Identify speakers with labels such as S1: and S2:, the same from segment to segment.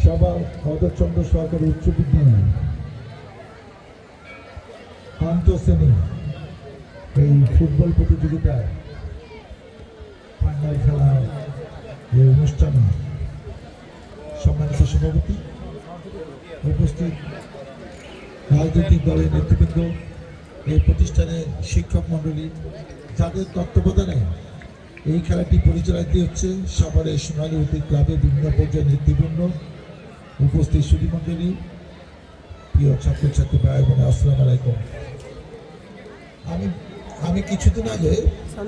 S1: সভা অধরচন্দ্র সরকারি উচ্চ বিদ্যালয় আন্তঃশ্রেণী এই ফুটবল প্রতিযোগিতায় ফাইনাল খেলা এই অনুষ্ঠানে সম্মানিত সভাপতি, উপস্থিত রাজনৈতিক দলের নেতৃবৃন্দ, এই প্রতিষ্ঠানের শিক্ষক মণ্ডলী, যাদের তত্ত্বাবধানে এই খেলাটি পরিচালিত হচ্ছে, সবার সোনালী অতীত ক্লাবের বিভিন্ন পর্যায়ের নেতৃবৃন্দ, উপস্থিত সুধীমণ্ডলী, প্রিয় ছাত্রছাত্রী ভাই বোন, আসসালামু আলাইকুম। আমি কিছুদিন আগে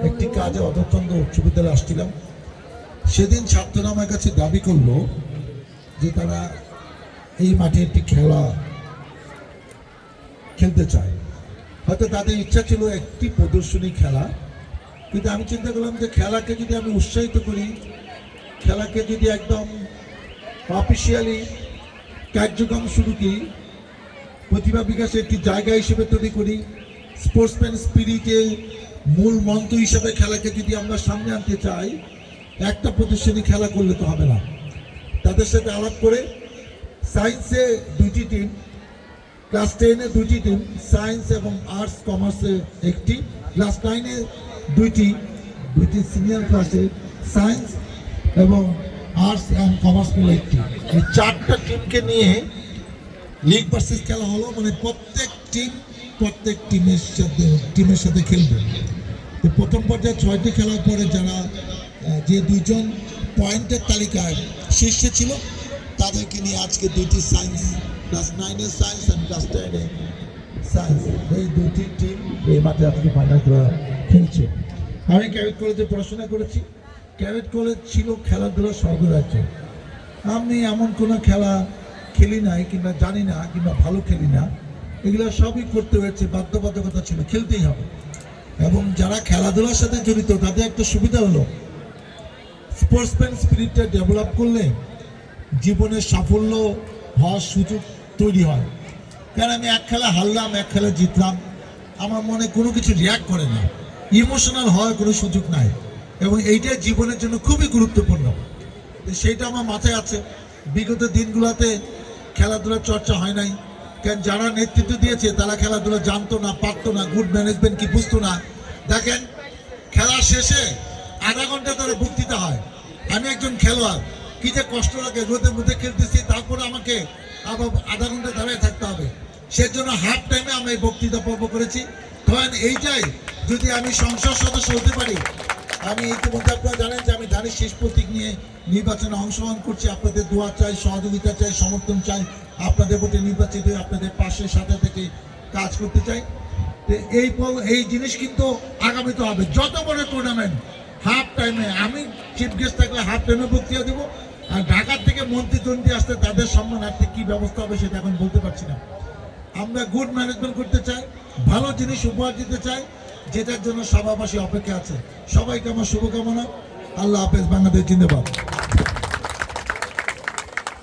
S1: একটি কাজে অধরচন্দ্র উচ্চ বিদ্যালয়ে আসছিলাম। সেদিন ছাত্ররা আমার কাছে দাবি করলো যে তারা এই মাঠে একটি খেলা খেলতে চায়। হয়তো তাদের ইচ্ছা ছিল একটি প্রদর্শনী খেলা, কিন্তু আমি চিন্তা করলাম যে খেলাকে যদি আমি উৎসাহিত করি, খেলাকে যদি একদম অফিসিয়ালি কার্যক্রম শুরু করি, প্রতিভা বিকাশের একটি জায়গা হিসেবে তৈরি করি, স্পোর্টসম্যান স্পিরিটে মূল মন্ত্র হিসাবে খেলাকে যদি আমরা সামনে আনতে চাই, একটা প্রদর্শনী খেলা করলে তো হবে না। তাদের সাথে আলাপ করে সায়েন্সে দুইটি টিম, ক্লাস 10-এ দুইটি টিম, সায়েন্স এবং আর্টস কমার্সে একটি, ক্লাস 9-এ দুইটি সিনিয়র ক্লাসে সায়েন্স এবং আর্টস অ্যান্ড কমার্স মিলে একটি, এই চারটা টিমকে নিয়ে লিগ ভার্সেস খেলা হলো। মানে প্রত্যেক টিমের সাথে খেলবে। তো প্রথম পর্যায়ে 6টি খেলার পরে যারা যে দুইজন পয়েন্টের তালিকায় শীর্ষে ছিল তাদেরকে নিয়ে আজকে দুইটি সায়েন্স, ক্লাস 9-এ সায়েন্স অ্যান্ড ক্লাস 10-এ সায়েন্স, এই দুটি টিম এই মাঠে আজকে ফাইনাল খেলছে। আমি ক্যাডেট কলেজে পড়াশোনা করেছি। ক্যাডেট কলেজ ছিল খেলাধুলার স্বর্গরাজ্য। আমি এমন কোনো খেলা খেলি নাই, কিংবা জানি না, কিংবা ভালো খেলি না, এগুলো সবই করতে হয়েছে, বাধ্যবাধকতা ছিল, খেলতেই হবে। এবং যারা খেলাধুলার সাথে জড়িত তাদের একটা সুবিধা হলো স্পোর্টসম্যান স্পিরিটটা ডেভেলপ করলে জীবনের সাফল্য হওয়ার সুযোগ তৈরি হয়। কারণ আমি এক খেলা হারলাম, এক খেলা জিতলাম, আমার মনে কোনো কিছু রিয়াক্ট করে না, ইমোশনাল হওয়ার কোনো সুযোগ নাই, এবং এইটাই জীবনের জন্য খুবই গুরুত্বপূর্ণ। সেইটা আমার মাথায় আছে। বিগত দিনগুলোতে খেলাধুলার চর্চা হয় নাই, কারণ যারা নেতৃত্ব দিয়েছে তারা খেলাধুলা জানতো না, পারতো না, গুড ম্যানেজমেন্ট কি বুঝতো না। দেখেন, খেলা শেষে আধা ঘন্টা তারা বক্তৃতা হয়। আমি একজন খেলোয়াড়, কি যে কষ্ট লাগে, রোদের মধ্যে খেলতেছি, তারপরে আমাকে আবার আধা ঘন্টা দাঁড়িয়ে থাকতে হবে। সেজন্য হাফ টাইমে আমি এই বক্তৃতা পর্ব করেছি। ধরেন এইটাই যদি আমি সংসদ সদস্য হতে পারি, আমি ইতিমধ্যে আপনারা জানেন যে আমি ধানের শেষ প্রতীক নিয়ে নির্বাচনে অংশগ্রহণ করছি। আপনাদের দোয়া চাই, সহযোগিতা চাই, সমর্থন চাই, আপনাদের ভোটে নির্বাচিত হয়ে আপনাদের পাশের সাথে থেকে কাজ করতে চাই। তো এই জিনিস কিন্তু আগামীতে হবে। যত বড় টুর্নামেন্ট, হাফ টাইমে আমি চিফ গেস্ট থাকলে হাফ টাইমে বক্তৃতা দেবো। আর ঢাকার থেকে মন্ত্রী আসতে তাদের সম্মানার্থে কি ব্যবস্থা হবে সেটা এখন বলতে পারছি না। আমরা গুড ম্যানেজমেন্ট করতে চাই, ভালো জিনিস উপহার দিতে চাই, যেটার জন্য সভাবাসী অপেক্ষা আছে। সবাইকে আমার শুভকামনা। আল্লাহ হাফেজ। বাংলাদেশ জিন্দাবাদ।